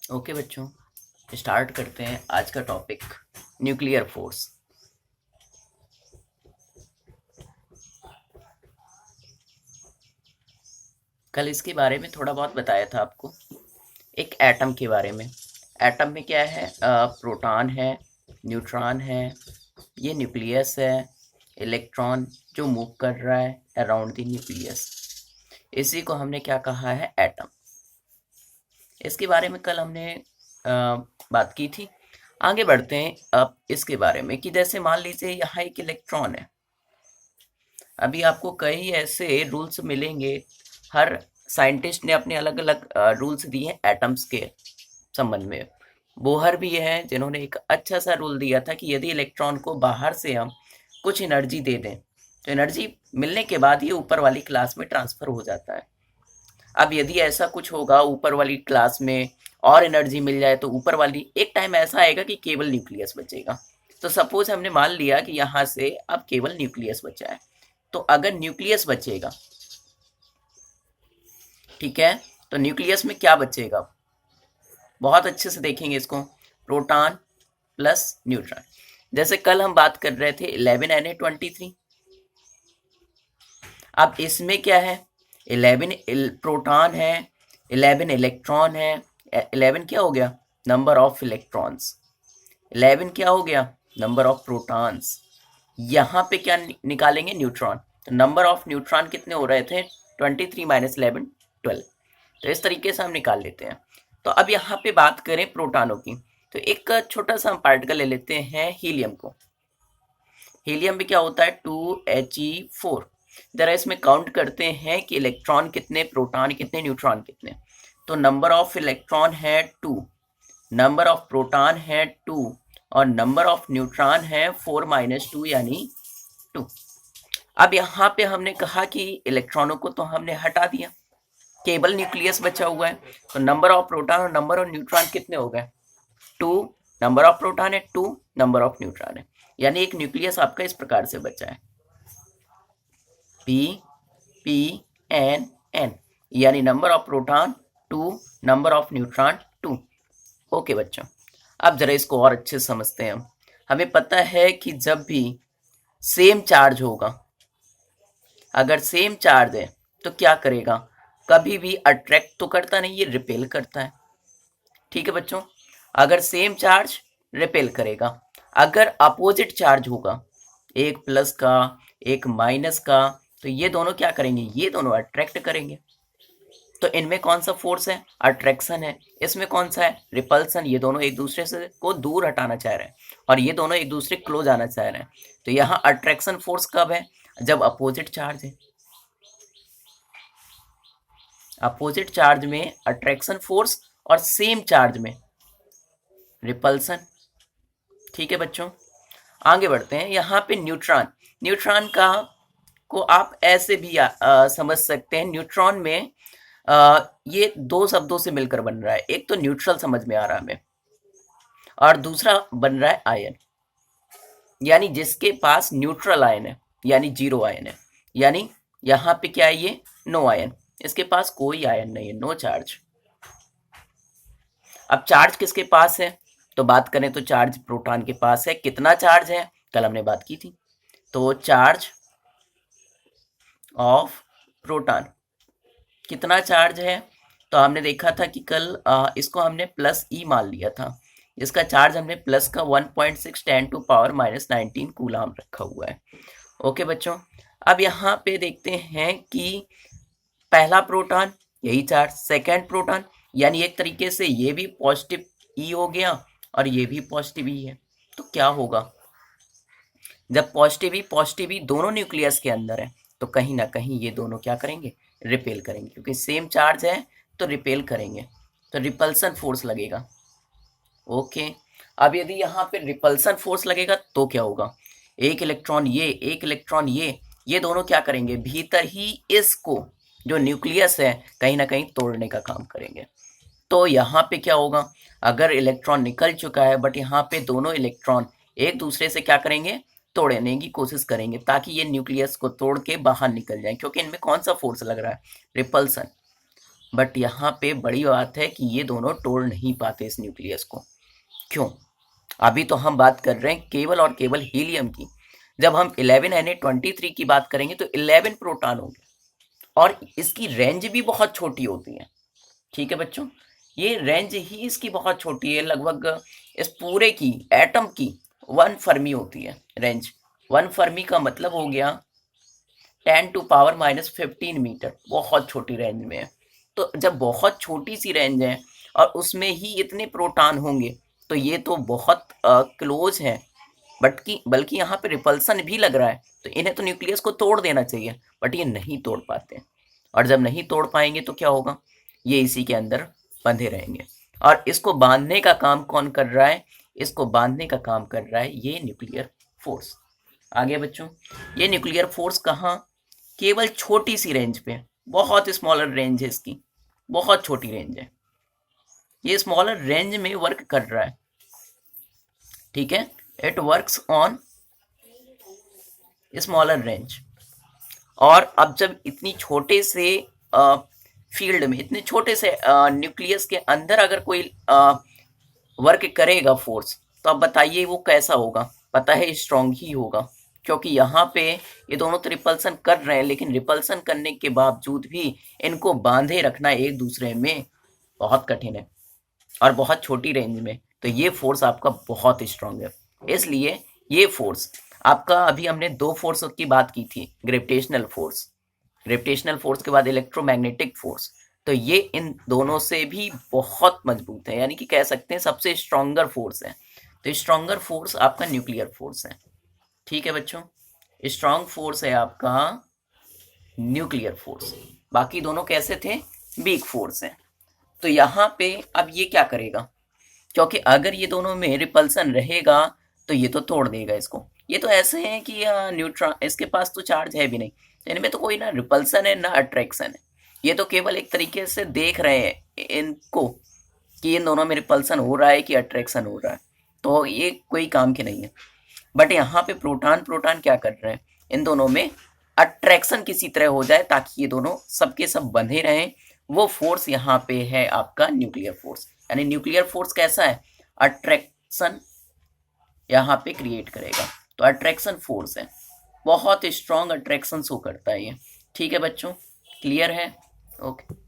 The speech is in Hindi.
ओके बच्चों, स्टार्ट करते हैं आज का टॉपिक न्यूक्लियर फोर्स। कल इसके बारे में थोड़ा बहुत बताया था आपको, एक एटम के बारे में। एटम में क्या है? प्रोटॉन है, न्यूट्रॉन है, ये न्यूक्लियस है, इलेक्ट्रॉन जो मूव कर रहा है अराउंड द न्यूक्लियस, इसी को हमने क्या कहा है? एटम। इसके बारे में कल हमने बात की थी। आगे बढ़ते हैं अब इसके बारे में कि जैसे मान लीजिए यहाँ एक इलेक्ट्रॉन है। अभी आपको कई ऐसे रूल्स मिलेंगे, हर साइंटिस्ट ने अपने अलग अलग रूल्स दिए हैं एटम्स के संबंध में। बोहर भी है जिन्होंने एक अच्छा सा रूल दिया था कि यदि इलेक्ट्रॉन को बाहर से हम कुछ एनर्जी दे दें तो एनर्जी मिलने के बाद ये ऊपर वाली क्लास में ट्रांसफर हो जाता है। अब यदि ऐसा कुछ होगा ऊपर वाली क्लास में और एनर्जी मिल जाए तो ऊपर वाली एक टाइम ऐसा आएगा कि केवल न्यूक्लियस बचेगा। तो सपोज हमने मान लिया कि यहाँ से अब केवल न्यूक्लियस बचा है, तो अगर न्यूक्लियस बचेगा, ठीक है, तो न्यूक्लियस में क्या बचेगा? बहुत अच्छे से देखेंगे इसको। Proton plus neutron. जैसे कल हम बात कर रहे थे 11Na23। अब इसमें क्या है? 11 प्रोटॉन है, 11 इलेक्ट्रॉन है। 11 क्या हो गया? Number of electrons. 11 क्या हो गया? Number of protons. यहाँ पे क्या निकालेंगे? न्यूट्रॉन। तो नंबर ऑफ न्यूट्रॉन कितने हो रहे थे? 23 माइनस 11 12। तो इस तरीके से हम निकाल लेते हैं। तो अब यहाँ पे बात करें प्रोटॉनों की, तो एक छोटा सा हम पार्टिकल ले लेते हैं हीलियम को। हीलियम में क्या होता है? 2He4। जरा इसमें काउंट करते हैं कि इलेक्ट्रॉन कितने, प्रोटॉन कितने, न्यूट्रॉन कितने। तो नंबर ऑफ इलेक्ट्रॉन है 2, नंबर ऑफ प्रोटॉन है 2 और नंबर ऑफ न्यूट्रॉन है 4 माइनस 2 यानी 2। अब यहाँ पे हमने कहा कि इलेक्ट्रॉनों को तो हमने हटा दिया, केवल न्यूक्लियस बचा हुआ है। तो नंबर ऑफ प्रोटॉन और नंबर ऑफ न्यूट्रॉन कितने हो गए? 2, नंबर ऑफ प्रोटॉन है 2, नंबर ऑफ न्यूट्रॉन है, यानी एक न्यूक्लियस आपका इस प्रकार से बचा है पी पी एन एन, यानी number of proton 2, number of neutron 2। Okay बच्चों, अब जरा इसको और अच्छे से समझते हैं हम। हमें पता है कि जब भी सेम चार्ज होगा, अगर सेम चार्ज है तो क्या करेगा? कभी भी अट्रैक्ट तो करता नहीं, ये रिपेल करता है। ठीक है बच्चों, अगर सेम चार्ज रिपेल करेगा। अगर अपोजिट चार्ज होगा, एक प्लस का एक माइनस का, तो ये दोनों क्या करेंगे? ये दोनों अट्रैक्ट करेंगे। तो इनमें कौन सा फोर्स है? अट्रैक्शन है। इसमें कौन सा है? रिपल्सन। ये दोनों एक दूसरे से को दूर हटाना चाह रहे हैं और ये दोनों एक दूसरे क्लोज आना चाह रहे हैं। तो यहाँ अट्रैक्शन फोर्स कब है? जब अपोजिट चार्ज है। अपोजिट चार्ज में अट्रैक्शन फोर्स और सेम चार्ज में रिपल्सन। ठीक है बच्चों, आगे बढ़ते हैं। यहाँ पे न्यूट्रॉन, न्यूट्रॉन का को आप ऐसे भी समझ सकते हैं। न्यूट्रॉन में ये दो शब्दों से मिलकर बन रहा है। एक तो न्यूट्रल समझ में आ रहा है हमें, और दूसरा बन रहा है आयन, यानी जिसके पास न्यूट्रल आयन है यानी जीरो आयन है। यानी यहाँ पे क्या है? ये नो आयन, इसके पास कोई आयन नहीं है, नो चार्ज। अब चार्ज किसके पास है? तो बात करें तो चार्ज प्रोटॉन के पास है। कितना चार्ज है? कल हमने बात की थी। तो चार्ज ऑफ प्रोटॉन, कितना चार्ज है? तो हमने देखा था कि कल इसको हमने प्लस ई मान लिया था। इसका चार्ज हमने प्लस का 1.6 10 टू पावर माइनस 19 कूलाम रखा हुआ है। ओके बच्चों, अब यहाँ पे देखते हैं कि पहला प्रोटॉन यही चार्ज, सेकेंड प्रोटॉन, यानी एक तरीके से ये भी पॉजिटिव ई हो गया और ये भी पॉजिटिव ई है। तो क्या होगा? जब पॉजिटिव ही दोनों न्यूक्लियस के अंदर है तो कहीं ना कहीं ये दोनों क्या करेंगे? रिपेल करेंगे, क्योंकि सेम चार्ज है तो रिपेल करेंगे, तो रिपल्सन फोर्स लगेगा। ओके, अब यदि यहाँ पे रिपल्सन फोर्स लगेगा तो क्या होगा? एक इलेक्ट्रॉन ये, एक इलेक्ट्रॉन ये दोनों क्या करेंगे? भीतर ही इसको, जो न्यूक्लियस है, कहीं ना कहीं तोड़ने का काम करेंगे। तो यहाँ पे क्या होगा? अगर इलेक्ट्रॉन निकल चुका है बट यहाँ पे दोनों इलेक्ट्रॉन एक दूसरे से क्या करेंगे? तोड़ने की कोशिश करेंगे ताकि ये न्यूक्लियस को तोड़ के बाहर निकल जाए, क्योंकि इनमें कौन सा फोर्स लग रहा है? रिपल्सन। बट यहाँ पे बड़ी बात है कि ये दोनों तोड़ नहीं पाते इस न्यूक्लियस को। क्यों? अभी तो हम बात कर रहे हैं केवल और केवल हीलियम की। जब हम 11Na23 की बात करेंगे तो 11 प्रोटॉन होंगे और इसकी रेंज भी बहुत छोटी होती है। ठीक है बच्चों, ये रेंज ही इसकी बहुत छोटी है, लगभग इस पूरे की एटम की 1 फर्मी होती है रेंज। 1 फर्मी का मतलब हो गया 10⁻⁻15 मीटर, बहुत छोटी रेंज में है। तो जब बहुत छोटी सी रेंज है और उसमें ही इतने प्रोटॉन होंगे तो ये तो बहुत क्लोज है, बल्कि यहाँ पे रिपल्सन भी लग रहा है, तो इन्हें तो न्यूक्लियस को तोड़ देना चाहिए, बट ये नहीं तोड़ पाते। और जब नहीं तोड़ पाएंगे तो क्या होगा, ये इसी के अंदर बंधे रहेंगे। और इसको बांधने का काम कौन कर रहा है? इसको बांधने का काम कर रहा है ये न्यूक्लियर फोर्स। आगे बच्चों, ये न्यूक्लियर फोर्स कहाँ? केवल छोटी सी रेंज पे, बहुत स्मॉलर रेंज है इसकी, बहुत छोटी रेंज है, ये स्मॉलर रेंज में वर्क कर रहा है। ठीक है, it works on smaller range. और अब जब इतनी छोटे से फील्ड में, इतने छोटे से न्यूक्लियस के अंदर अगर कोई वर्क करेगा फोर्स, तो अब बताइए वो कैसा होगा? पता है स्ट्रांग ही होगा, क्योंकि यहाँ पे ये दोनों तो रिपल्सन कर रहे हैं, लेकिन रिपल्सन करने के बावजूद भी इनको बांधे रखना एक दूसरे में बहुत कठिन है और बहुत छोटी रेंज में। तो ये फोर्स आपका बहुत स्ट्रांग है। इसलिए ये फोर्स आपका, अभी हमने 2 फोर्स की बात की थी, ग्रेविटेशनल फोर्स के बाद इलेक्ट्रोमैग्नेटिक फोर्स, तो ये इन दोनों से भी बहुत मजबूत है, यानी कि कह सकते हैं सबसे स्ट्रॉन्गर फोर्स है। तो स्ट्रॉन्गर फोर्स आपका न्यूक्लियर फोर्स है। ठीक है बच्चों, स्ट्रॉन्ग फोर्स है आपका न्यूक्लियर फोर्स। बाकी दोनों कैसे थे? वीक फोर्स है। तो यहाँ पे अब ये क्या करेगा, क्योंकि अगर ये दोनों में रिपल्सन रहेगा तो ये तो तोड़ देगा इसको। ये तो ऐसे है कि न्यूट्रॉन, इसके पास तो चार्ज है भी नहीं, तो इनमें तो कोई ना रिपल्सन है ना अट्रैक्शन है। ये तो केवल एक तरीके से देख रहे हैं इनको कि इन दोनों में रिपल्सन हो रहा है कि अट्रैक्शन हो रहा है, तो ये कोई काम के नहीं है। बट यहाँ पे प्रोटॉन प्रोटॉन क्या कर रहे हैं, इन दोनों में अट्रैक्शन किसी तरह हो जाए ताकि ये दोनों सबके सब बंधे रहें। वो फोर्स यहाँ पे है आपका न्यूक्लियर फोर्स। यानी न्यूक्लियर फोर्स कैसा है? अट्रैक्शन यहाँ पे क्रिएट करेगा, तो अट्रैक्शन फोर्स है, बहुत स्ट्रॉन्ग अट्रैक्शन शो करता है ये। ठीक है बच्चों, क्लियर है? ओके।